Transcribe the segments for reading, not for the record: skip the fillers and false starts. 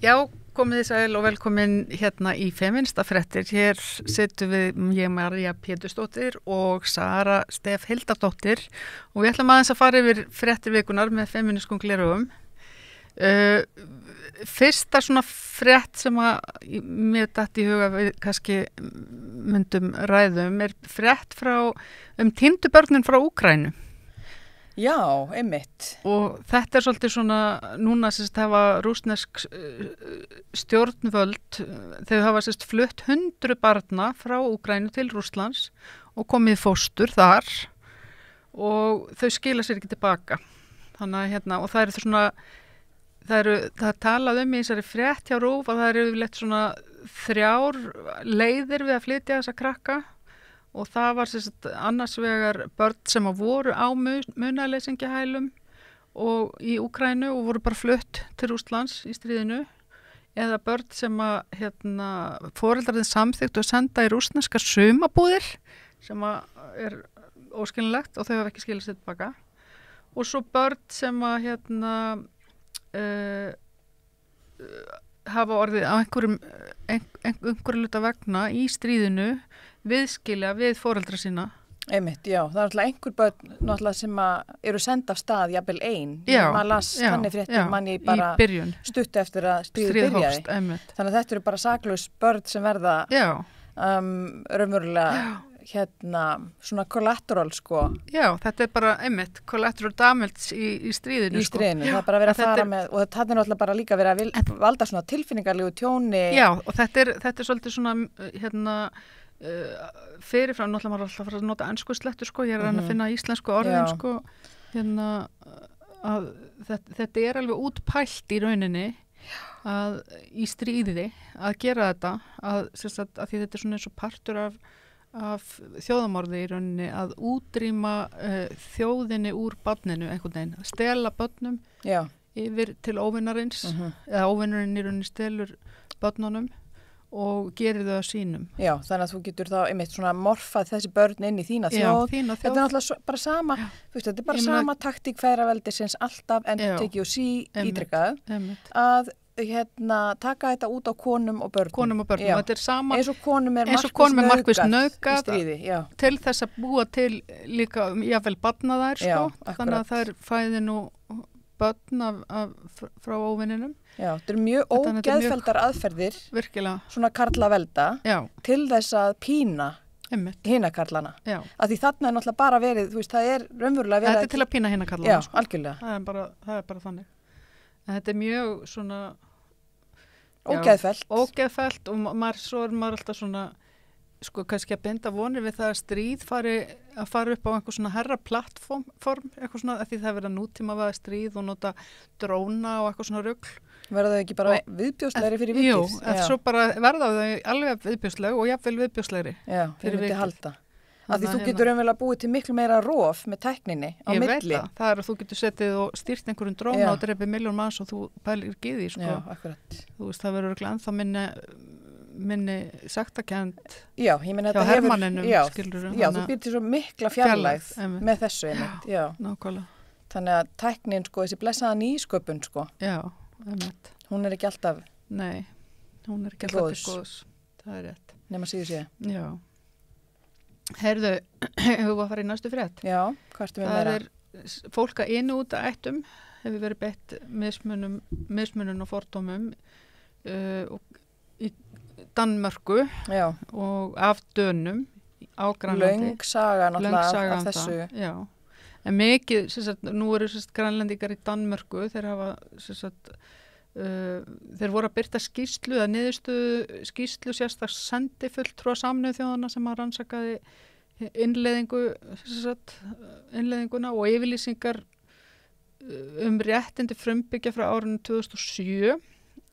Já, komið þið sæl og velkomin hérna í Feminista fréttir. Hér sittum við, ég María Pétursdóttir og Sara Stef Hildardóttir og við ætlum aðeins að fara yfir fréttir vikunar með feminískum gleraugum. Fyrsta svona frétt sem að mér datt í huga við kannski myndum ræðum frétt frá týndu börnin frá Úkraínu. Já, einmitt. Og þetta svolítið svona, núna sérst hafa rússnesk stjórnvöld, þau hafa sérst flutt 100 barna frá Úkraínu til Rússlands og komið fóstur þar og þau skila sér ekki tilbaka. Þannig að og það svona, það er talað í þessari frétt hjá RÚV að það eru yfirleitt svona 3 leiðir við að flytja þessa krakka. Og það var annars vegar börn sem voru á munaðleysingjahælum og í Úkraínu og voru bara flutt til Rússlands í stríðinu eða börn sem að foreldrarnir samþykkt að senda í rússneskar sumarbúðir sem er óskiljanlegt og þau hafa ekki skilað sér tilbaka og svo börn sem að hafa orðið á einhverju hluta vegna í stríðinu viðskilja við foreldra sína. Einmitt, já. Það er náttúrulega einhver börn náttúrulega sem eru send af stað jafnvel ein. Já. Maður las þannig fréttir manni bara stutt eftir að stríðið byrjaði. Einmitt. Þannig að þetta eru bara saklaus börn sem verða raunverulega svona collateral sko. Já, þetta er bara einmitt collateral damage í stríðinu. Í stríðinu, það er bara verið að fara með og þetta er náttúrulega bara líka verið að valda svona tilfinningarlegu tjóni. Já, og þetta er svolítið svona fyrirfram, náttúrulega maður alltaf að fara að nota enskuslettur sko, ég er að finna íslensku orðin sko, að þetta er alveg útpælt í rauninni að í stríði að gera þetta að því þetta er svona eins og partur af þjóðamorði í rauninni að útrýma þjóðinni úr barninu einhvern veginn, að stela börnum yfir til óvinarins eða óvinarinn í rauninni stelur börnunum og gerir þau að sínum. Já, þannig að þú getur þá einmitt svona morfað þessi börn inn í þína þjóð. Þína þjóð. Þetta er náttúrulega bara sama, þetta er bara sama taktík feðraveldisins alltaf endurtekið og ítrekkað að taka þetta út á konum og börnum. Konum og börnum. Þetta er sama eins og konum er markvisst nauðgað í stríði, til þess að búa til líka jafnvel barna þær sko. Þannig að þær fæði nú börn frá óvininum. Já, þetta eru mjög ógeðfeldar aðferðir, virkilega. Svona karlavelda, til þess að pína hina karlana. Já. Að því þarna er náttúrulega bara verið, þú veist, það er raunverulega verið. Þetta er til að pína hina karlana. Já, sko. Algjörlega. Það er bara þannig. En þetta er mjög svona ógeðfellt og svo er maður alltaf svona sko kannski að binda vonir við það að stríð fara upp á einhver svona herra plattform, eitthvað svona, því það verða nútíma við að stríð og nota dróna og eitthvað svona rugl. Verða þau ekki bara viðbjóslegri fyrir vikið? Jú, svo bara verða þau alveg viðbjósleg og jafnvel viðbjóslegri fyrir vikið. Halda. Að því þú getur raunverulega búið til miklu meira rof með tækninni á milli. Ég veit það er að þú getur setið og stýrt einhverjum dróna og dreipið 1.000.000 manns og þú pælir ekki í því, sko. Já, akkurat. Þú veist, það verður örugglega ennþá minni saktakend hjá hermanninum, skilurðu. Já, þú býr til svo mikla fjarlægð með þessu einmitt. Já, nákvæmlega. Þannig að tæknin, sko, þessi blessaða nýsköpun, sko. Já, einmitt. Hún er ekki alltaf Nei, hún er ekki alltaf til góðs. Það er rétt. Nema síður sé. Já. Heyrðu, hefur við að fara í næstu frétt? Já, hvað ertu við meira? Það er fólk að inn út að ættum hefur verið beitt mismunun og fordómum í Danmörku og af Dönum á Grænlandi. Löng saga náttúrulega af þessu. Já, en mikið, nú eru grænlendingar í Danmörku, þeir voru að birta skýrslu eða niðurstöðu skýrslu sendifulltrúa Sameinuðu þjóðanna sem að rannsakaði innleiðinguna og yfirlýsingar réttindi frumbyggja frá árinu 2007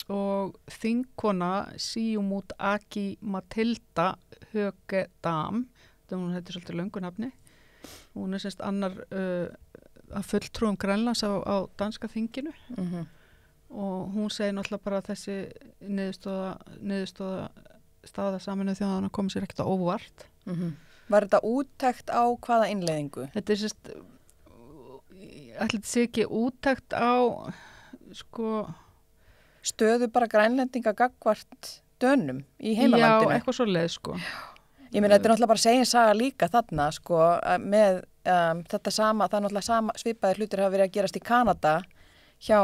og þingkona Siumut Aki-Matilda Högedam, þetta er svolítið löngu nafni, hún er annar að fulltrúum Grænlands á danska þinginu og hún segir náttúrulega bara að þessi niðurstöða staða Sameinuðu þjóðanna kom sér ekkert á óvart. Var þetta úttekt á hvaða innleiðingu? Þetta er ætli þetta sé ekki úttekt á sko stöðu bara grænlendinga gagnvart Dönum í heimalandinu. Já, eitthvað svo leið, sko. Ég meina, þetta er náttúrulega bara segin saga líka þarna, sko, með þetta sama, það er náttúrulega svipaðir hlutir hafa verið að gerast í Kanada, hjá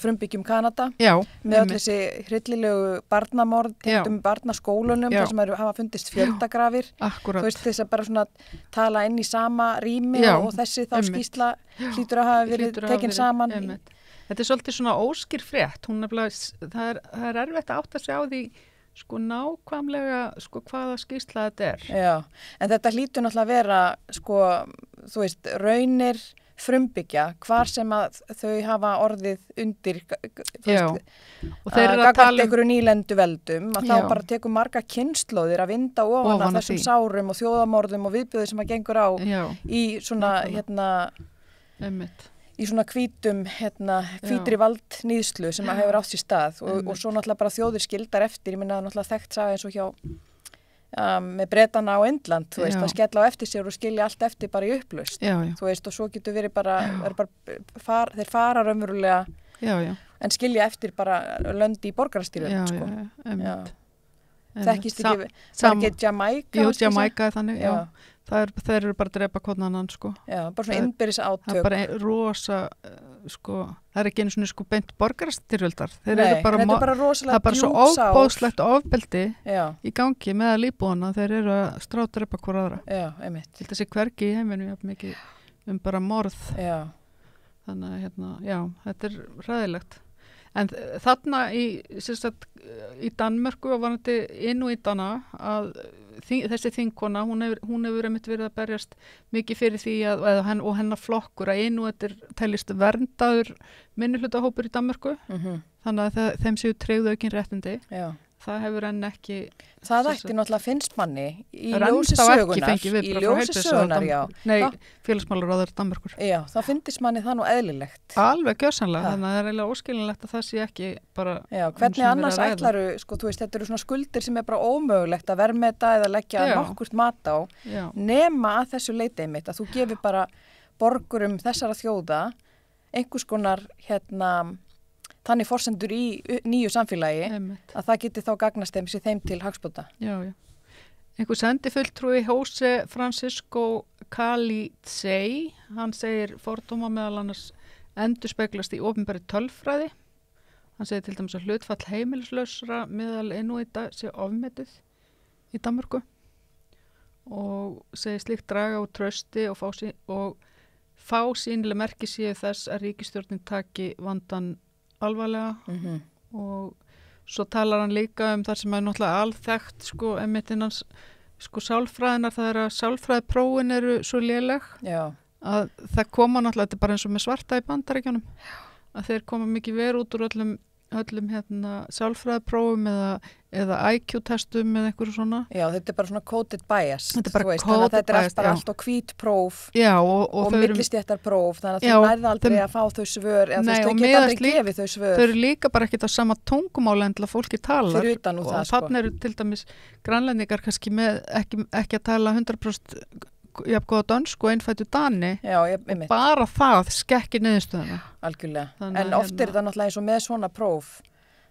frumbyggjum Kanada, með öll þessi hryllilegu barnamorð, tengdum barnaskólunum, þar sem hafa fundist fjöldagrafir. Akkurat. Þú veist, þess að bara svona tala inn í sama rými og þessi þá skýrsla hlýtur að hafa verið tekin saman. Þetta er svolítið svona óskýr frétt, það er erfitt að átta sig á því sko nákvæmlega sko hvaða skýrsla þetta er. Já, en þetta hlýtur náttúrulega að vera sko, þú veist, raunir frumbyggja, hvar sem að þau hafa orðið undir gagvart einhverju nýlendu veldum, að þá bara tekur marga kynslóðir að vinda ofan af þessum sárum og þjóðamorðum og viðbjóði sem að gengur á í svona í svona hvítri valdníðslu sem að hefur átt sér stað og svo náttúrulega bara þjóðir skildar eftir, ég minna náttúrulega þekkt saga eins og hjá með Bretana á Indland, þú veist, að skella á eftir sér og skilja allt eftir bara í upplaust, þú veist, og svo getur verið bara, þeir fara raunverulega en skilja eftir bara lönd í borgarastýrun, sko. Þekkist ekki, var ekki Jamaica? Jú, Jamaica er þannig, þeir eru bara að drepa hvern annan, sko. Já, bara svona innbyrðis átök. Það er bara rosa, sko, það er ekki einu svona sko beint borgarastyrjöldar. Þeir eru bara, það er bara svo óbóðslegt ofbeldi í gangi með að líbúana, þeir eru að strádrepa hver aðra. Já, einmitt. Þetta sé hvergi í heiminum mikið bara morð. Já. Þannig að, þetta er ræðilegt. En þarna í Danmörku og varandi Inúítana að þessi þingkona, hún hefur einmitt verið að berjast mikið fyrir því og hennar flokkur að Inúítar teljist verndaður minnihlutahópur í Danmörku, þannig að þeim séu tryggðu aukin réttindi. Já. Það hefur enn ekki... Það ætti náttúrulega finnst manni í ljósi sögunar, Nei, félagsmálaráður Danmörkur. Já, þá finnst manni það nú eðlilegt. Alveg gjörsamlega, þannig að það er eiginlega óskilinlegt að það sé ekki bara... Já, hvernig annars ætlaru, sko, þú veist, þetta eru svona skuldir sem er bara ómögulegt að verðmeta eða leggja nokkurt mat á, nema að þessu leiti einmitt, að þú gefur bara borgurum þessara þjóða einhvers konar, þannig forsendur í nýju samfélagi að það geti þá gagnast þeim til hagsbóta. Já. Einhver sendifulltrúi Jose Francisco Calitzei, hann segir fordóma meðal annars endurspeglast í opinberri tölfræði. Hann segir til dæmis að hlutfall heimilislausra meðal Inúíta sé ofmetið í Danmörku og segir slíkt draga úr trausti og fá sýnileg merki séu þess að ríkisstjórnin taki vandann alvarlega og svo talar hann líka þar sem er náttúrulega alþekkt sko emmittinans sko sálfræðinar, það er að sálfræðiprófin eru svo léleg að það koma náttúrulega, þetta er bara eins og með svarta í Bandaríkjunum, að þeir koma mikið verið út úr öllum sálfræðiprófum eða IQ-testum eða einhverju svona. Já, þetta er bara svona coded bias. Þetta er bara coded bias, þetta er bara allt á hvít próf og millistjættar próf, þannig að þau nærða aldrei að fá þau svör, eða þau geta aldrei gefið þau svör. Þau eru líka bara ekkert á sama tungumáli en til að fólki talar. Fyrir utan nú það, sko. Og þannig eru til dæmis grænlendingar kannski með ekki að tala 100% jafngóða dönsku og einfættu dani og bara það skekkir niðurstöðuna. Algjörlega, en oft er þetta náttúrulega eins og með svona próf,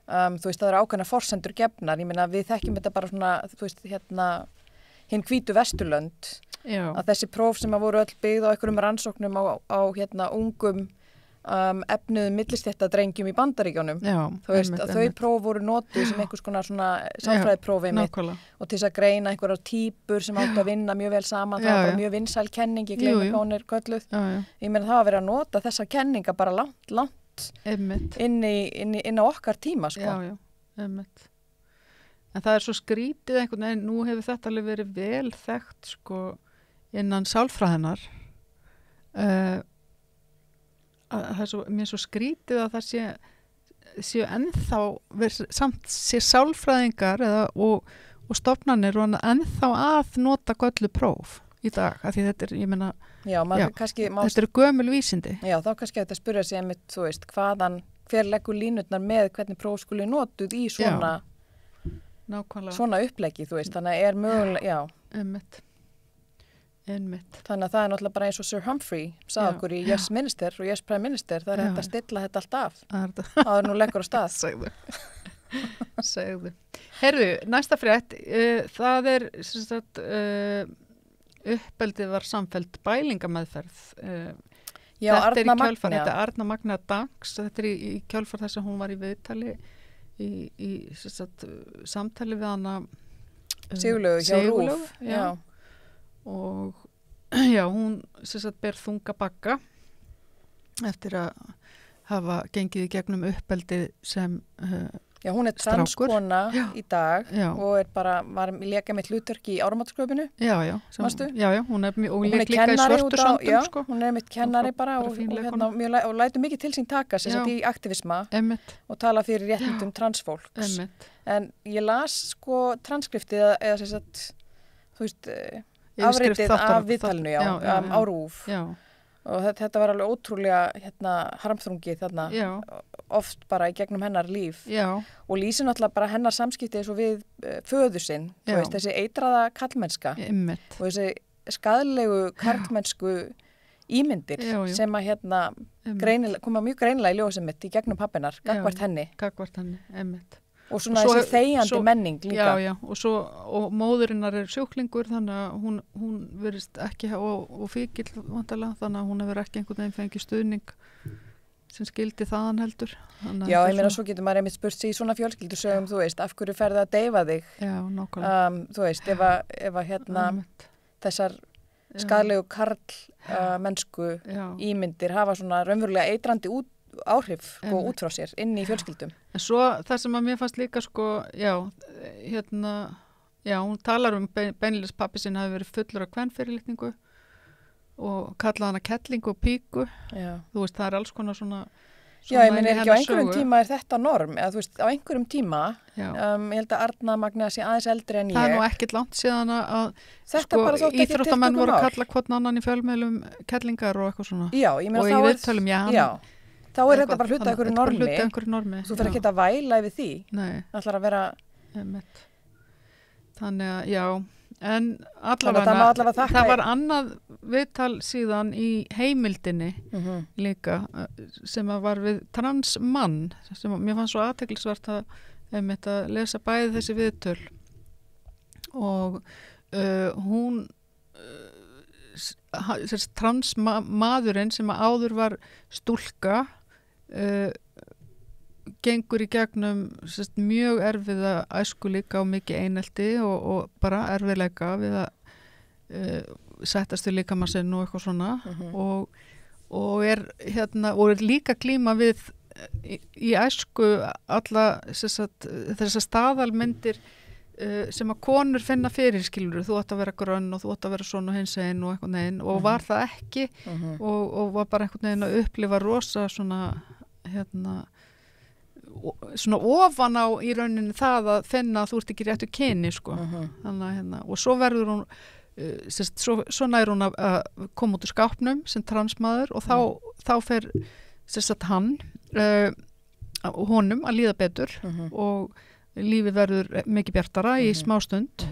þú veist, það eru ákveðna forsendur gefnar, ég meina við þekkjum þetta bara svona, þú veist, hinn hvítu Vesturlönd, að þessi próf sem að voru öll byggð á einhverjum rannsóknum á ungum efnuðum millistéttadrengjum í Bandaríkjunum, þú veist, að þau próf voru notuð sem einhvers konar svona sálfræðipróf einmitt og til þess að greina einhverjar típur sem áttu að vinna mjög vel saman, það var bara mjög vinsæl kenning, ég gleymi hvað hún er kölluð, ég meina það að vera að nota þessar kenninga bara langt inn á okkar tíma, sko. Já, einmitt. En það er svo skrítið einhvern veginn, nú hefur þetta alveg verið vel þekkt, sko, innan sálfræðinar, það er mér svo skrítið að það séu ennþá samt sé sálfræðingar og stofnanir og ennþá að nota göllu próf í dag, af því þetta er, ég meina þetta eru gömul vísindi. Já, þá kannski að þetta spyrja sig einmitt, þú veist, hver leggur línurnar með hvernig próf skuli notuð í svona uppleggi, þú veist, þannig að er mögulega, einmitt. Einmitt. Þannig að það náttúrulega bara eins og Sir Humphrey sagði okkur í Yes Minister og Yes Prime Minister, það hægt að stilla þetta allt af. Það nú leggur á stað. Segðu. Herðu, næsta frétt, það sem sagt, uppeldið var samfelld bælingameðferð. Já, þetta þetta Arna Magna Danks, þetta í kjálfar þess að hún var í viðtali í sagt, samtali við hana Sigurlaugu hjá RÚV. Já. Og já, hún sem sagt ber þunga bagga eftir að hafa gengið í gegnum uppeldi sem já, hún transkona í dag og var léka með hlutverk í áramótasköpinu. Já, hún líka í svörtu söndum, sko. Hún mitt kennari bara og lætur mikið til sín taka sem sagt í aktivisma og tala fyrir réttindum transfólks. En ég las sko transkriftið eða sem sagt, þú veist, afritið af viðtalinu á RÚV. Já. Og þetta var alveg ótrúlega harmþrungið þarna oft bara í gegnum hennar líf og lýsir náttúrulega bara hennar samskipti eins og við föður sinn, veist, þessi eitraða karlmennska og þessi skaðlegu karlmennsku ímyndir sem að koma mjög greinilega í ljósið mitt í gegnum pappinar, gagnvart henni. Einmitt. Og svona þessi þegjandi menning líka. Já, og móðurinnar sjúklingur, þannig að hún verist ekki, og fíkil vantarlega, þannig að hún hefur ekki einhvern veginn fengið stuðning sem skildi þaðan heldur. Já, ég meina, svo getur maður einmitt spurt sig í svona fjölskyldusögum, þú veist, af hverju ferði að deyfa þig? Já, nákvæmlega. Þú veist, ef að þessar skaðlegu mennsku ímyndir hafa svona raunverulega eitrandi áhrif út frá sér inn í fjölskyldum. En svo það sem að mér fannst líka sko, hún talar beinleiðis pappi sinn hafi verið fullur af kvenfyrirlitningu og kallaði hana kettlingu og píku. Þú veist, það alls konar svona Já, ég meina ekki á einhverjum tíma þetta norm, eða þú veist, á einhverjum tíma ég held að Arna Magna sé aðeins eldri en ég. Það nú ekkert langt síðan að íþróttamenn voru að kalla hvern annan í fjölmiðlum kettlingar og eitthvað svona. Já, ég meina og í viðtölum, þá þetta bara hluta einhverju normi. Þú fyrir ekki að væla yfir því. Nei. Það ætlar að vera Þannig að, en allavega það var annað viðtal síðan í heimildinni líka sem að var við transmann sem mér fannst svo athyglisvert að lesa bæði þessi viðtöl og hún transmaðurinn sem að áður var stúlka gengur í gegnum mjög erfiða æsku líka og mikið einelti og bara erfiðleika við að settast við líkamanninn og eitthvað svona og er líka glíma við í æsku alla þessar staðalmyndir sem að konur finna fyrir, skilur, þú átt að vera grönn og þú átt að vera svona hins einn og eitthvað neginn og var það ekki og var bara einhvern veginn að upplifa rosa svona svona ofan á í rauninni það að finna að þú ert ekki réttu kyni sko. Þannig og svo verður hún svo nær hún að koma út úr skápnum sem transmaður og þá fer hann honum að líða betur og lífið verður mikið bjartara í smástund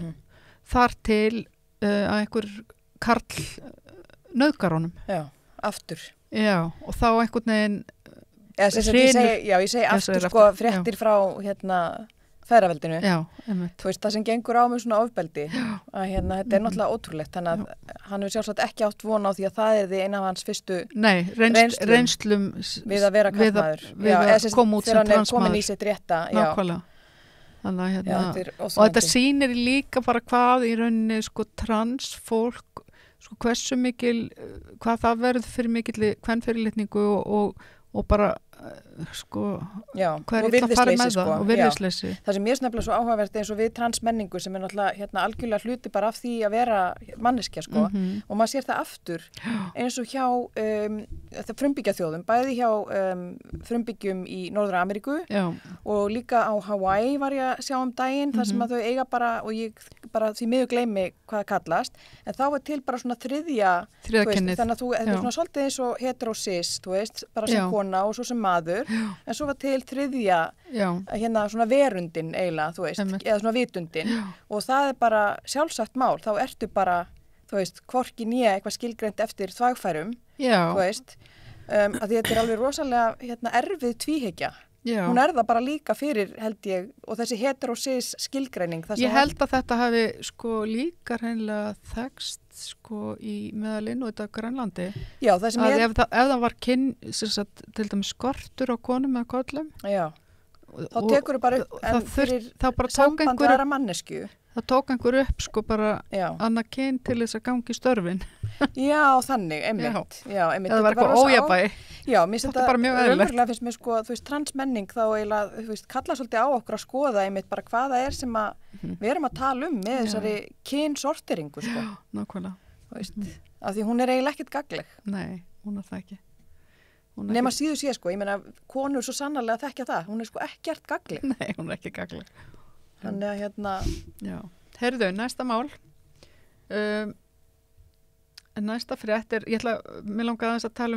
þar til að einhver karl nauðgar honum. Já, aftur. Já, og þá einhvern veginn ég segi aftur sko fréttir frá feðraveldinu. Þú veist, það sem gengur á með svona ofbeldi að þetta er náttúrulega ótrúlegt þannig að hann hefur sjálfsagt ekki átt von á því að það er því eina af hans fyrstu reynslum við að vera karlmaður við að koma út sem transmaður. Þegar hann er komin í sitt rétta. Nákvæmlega. Þannig að og þetta sýnir líka bara hvað í rauninni sko transfólk sko hversu mikil hvað það verður fyrir mikil kvenfyrirlitningu og bara sko hvað er að fara með það og virðisleysi. Það sem mér snefnilega svo áhugavert eins og við transmenningu sem er náttúrulega algjörlega hluti bara af því að vera manneskja sko og maður sér það aftur eins og hjá frumbyggjaþjóðum, bæði hjá frumbyggjum í Norður-Ameríku og líka á Hawaii var ég að sjá daginn þar sem að þau eiga bara og ég bara því miður gleymi hvað það kallast en þá er til bara svona þriðja kynnið þannig að þetta er svona svolítið eins og heterosis, þú veist, bara sem kona og svo sem maður, en svo var til þriðja svona verundin eiginlega, þú veist, eða svona vitundin og það er bara sjálfsagt mál, þá ertu bara þú veist, hvorki nýja eitthvað skilgreint eftir þvagfærum, þú veist, að því þetta alveg rosalega erfið tvíhyggja. Já. Hún það bara líka fyrir, held ég, og þessi heterosis skilgreining. Ég held að þetta hafi líka hreinlega þekst í meðalinn og þetta Grænlandi. Já, það sem ef það var til dæmis skortur á konum eða kollum. Já. Þá tekur þau bara upp, en fyrir samband aðra mannesku. Það tók einhver upp bara annað kyn til þess að gangi störfin. Já, þannig, einmitt. Já, einmitt. Það var eitthvað ójafnvægi. Já, mér finnst þetta raunverulega finnst mér þú veist, transmenning þá eiginlega, þú veist, kalla svolítið á okkur að skoða einmitt bara hvað það sem við erum að tala með þessari kynsorteringu, Já, nákvæmlega. Þú veist, af því hún eiginlega ekkert gagleg. Nei, hún það ekki. Nema síðu sé, ég meina, konur svo sannarlega þekkja það, hún ekkert gagleg. Nei, hún ekki gagleg. Þannig að Já, heyrðu, næsta mál. Næsta frétt mér langaði aðeins að tala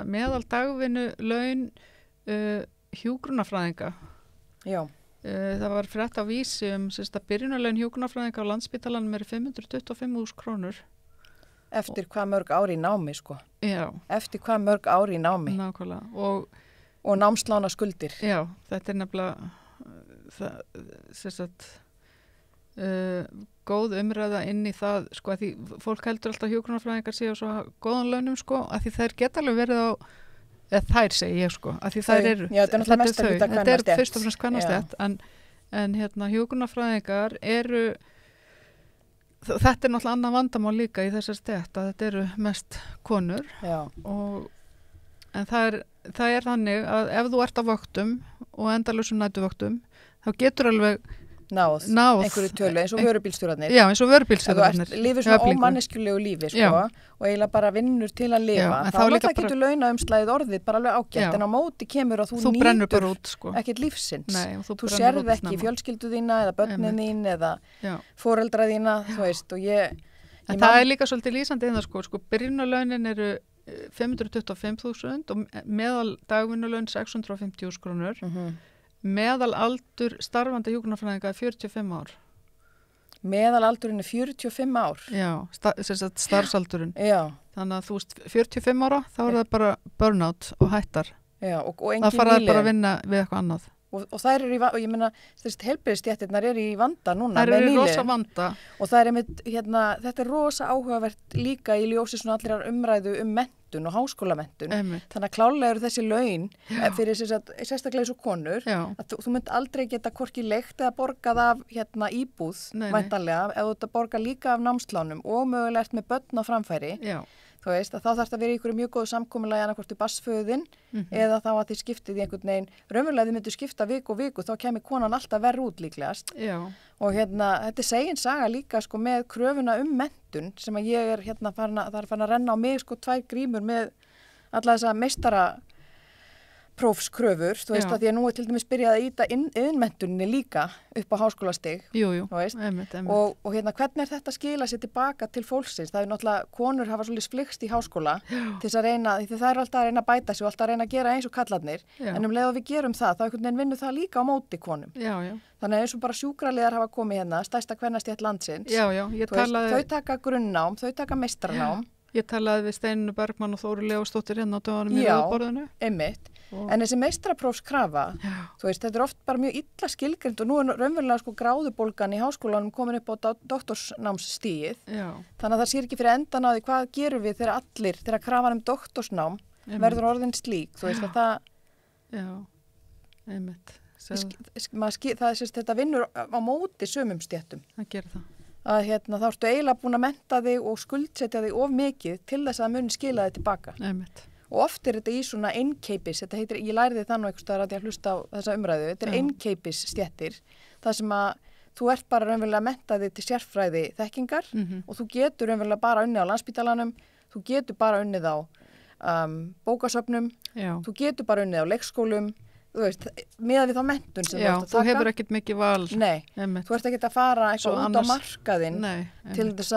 meðal dagvinnu laun hjúkrunarfræðinga. Já. Það var frétt á Vísi að byrjunarlaun hjúkrunarfræðinga á Landspítalanum 525.000 krónur. Eftir hvað mörg ári í námi, Já. Eftir hvað mörg ári í námi. Nákvæmlega. Og námslána skuldir. Já, þetta nefnilega góð umræða inn í það að því fólk heldur alltaf hjúkrunarfræðingar séu svo góðan launum að því þær geta alveg verið á þær segi ég að því þær eru þetta er fyrst og fremst kvennastétt en hjúkrunarfræðingar eru þetta er náttúrulega annað vandamál líka í þessar stétt að þetta eru mest konur en það er þannig að ef þú ert á vöktum og endalausum nætuvöktum þá getur alveg náð einhverju tölu eins og vörubílstjórarnir. Já, eins og vörubílstjórarnir. Þú lifir svona ómanneskjulegu lífi og eiginlega bara vinnur til að lifa. Þá náttúrulega getur launaumslagið orðið bara alveg ágætt en á móti kemur að þú nýtur ekkert lífsins. Nei, þú sérð ekki fjölskyldu þína eða börnin þín eða foreldra þína, þú veist og en það er líka svolítið lýsandi byrjunarlaunin eru 525.000 og meðal dagvinnulaun 650.000 krónur. Meðal aldur starfandi hjúkrunarfræðinga 45 ár. Meðal aldurinn 45 ár? Já, starfsaldurinn. Já. Þannig að þú veist, 45 ára, þá er það bara burnout og hættar. Já, og engin það fara bara að vinna við eitthvað annað. Og þær eru og ég meina, heilbrigðisstéttirnar eru í vanda núna. Þær eru í rosa vanda. Og það er einmitt, þetta er rosa áhugavert líka í ljósi svona allir umræðu menntun og háskólamenntun. Þannig að klárlega eru þessi laun fyrir sérstaklega eins og konur að þú mynd aldrei geta hvorki leikt eða borgað af íbúð væntanlega, ef þú ert að borga líka af námslánum og mögulegt með börn á framfæri. Já. Þú veist, að þá þarf það að vera í ykkur mjög góðu samkomulagi annarkvort í barnsföðin eða þá að þið skiptið í einhvern veginn, raunverulega þið myndu skipta viku og viku, þá kemur konan alltaf verð út líklegast. Já. Og þetta er segin saga líka með kröfuna menntun sem að ég er farin að renna á mig 2 grímur með alla þessa meistaraprófskröfur, þú veist, að því að nú er til dæmis byrjað að íta iðnmenntuninni líka upp á háskólastig. Jú, einmitt. Og hvernig þetta skila sér tilbaka til fólksins? Það er náttúrulega, konur hafa svolítið flikst í háskóla til þess að reyna, því það er alltaf að reyna að bæta sig og alltaf að reyna að gera eins og kallarnir, en leið og við gerum það, þá einhvern veginn vinnur það líka á móti konum. Já. Þannig að eins og bara sjúkraliðar hafa komið stærsta kvennastétt landsins. Já, þau taka grunnnám, þau taka meistaranám. Ég talaði við Steinu Bergmann og Þóru Leósdóttir á dögunum í Rauðborðinu. Einmitt. En þessi meistaraprófskrafa, þú veist, þetta er oft bara mjög illa skilgreind og nú er raunverulega gráðubólgan í háskólanum komin upp á doktorsnámsstigið. Þannig að það sér ekki fyrir endan á því hvað gerum við þegar krafan doktorsnám verður orðin slík, þú veist að það... Já, einmitt. Þetta vinnur á móti sumum stéttum. Það gerir það. Að þá ertu eiginlega búin að mennta þig og skuldsetja þig of mikið til þess að muni skila þig tilbaka. Einmitt. Og oft er þetta í svona einkeipis, þetta heitir, ég læriði það nú einhvers staðar að ég hlusta á þessa umræðu, þetta er einkeipis stéttir, það sem að þú ert bara raunverulega að mennta þig til sérfræði þekkingar og þú getur raunverulega bara unnið á Landspítalanum, þú getur bara unnið á bókasöfnum, þú getur bara unnið á leikskólum, þú veist, miðað við þá menntun sem þú ert að taka. Já, þú hefur ekkert mikið val. Nei, þú ert ekkert að fara eitthvað út á markaðinn til þess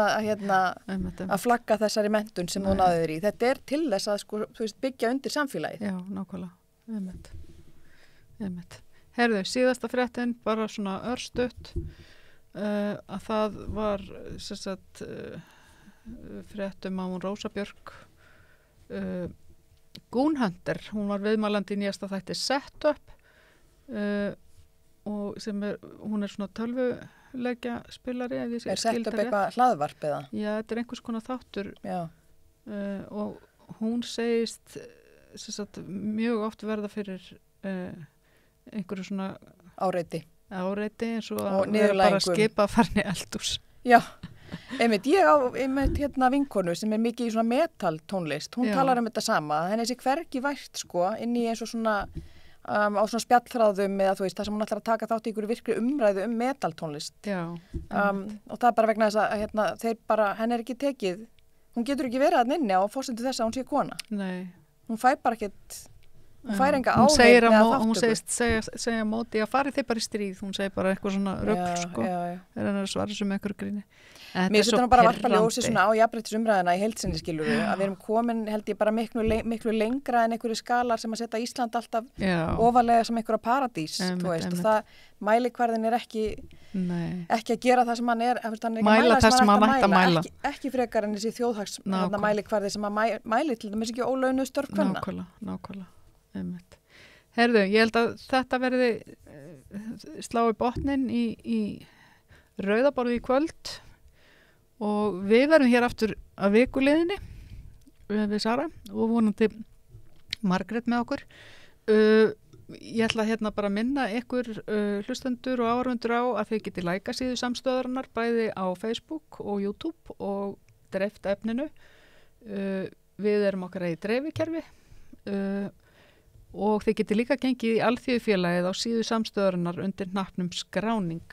að flagga þessari menntun sem þú náður í. Þetta er til þess að þú veist, byggja undir samfélagið. Já, nákvæmlega. Einmitt. Herðu, síðasta fréttin, bara svona örstutt, að það var fréttum að hún Rósa Björk Gúnhöndir, hún var viðmælandi í nýjasta þætti Setup og hún svona tölvuleikja spilari. Er Setup eitthvað hlaðvarp eða? Já, þetta er einhvers konar þáttur og hún segist mjög oft verða fyrir einhverju svona áreiti eins og bara skipa að fara í eldhús. Já, ég á vinkonu sem er mikið í svona metal tónlist, hún talar þetta sama, henni sé hvergi vært inn í eins og svona á svona spjallþráðum eða þú veist, það sem hún ætlar að taka þátt í ykkur virkri umræðu metal tónlist og það er bara vegna þess að þeir bara, henni er ekki tekið, hún getur ekki verið að inni á forsendu þess að hún sé kona. Nei. Hún fær bara ekkert, hún fær enga áheyrn eða þáttöku. Hún segja móti að farið þið bara í stríð, hún segir bara eitthvað svona rugl þegar hann svara sem einhverju gríni. Mér finnst þetta bara varpa ljósi svona á jafnréttisumræðuna í heildsinni skilur við, að við erum komin held ég bara miklu lengra en einhverju skalar sem að setja Ísland alltaf ofarlega sem einhverja paradís, þú veist, og það mælikvarðin er ekki að gera það sem hann er, hann er ekki mæla það sem hann ætti að mæla. Ekki frekar en þessi þjóðhags mælikvarði sem að mæli til dæmis ekki ólaunuð störf kvenna. Nákvæmlega. Herðu, ég held að þetta verði slá í botnin í Rauðaborði í kvöld og við verðum hér aftur að vikuliðinni við Sara og vonandi Margrét með okkur. Ég ætla hérna bara að minna ykkur hlustendur og áhorfendur á að þið geti læka síðu samstöðarinnar bæði á Facebook og YouTube og dreift efninu. Við erum okkar í dreifikerfi og þið geti líka gengið í Alþýðufélagið á síðu samstöðarinnar undir hnappnum skráning.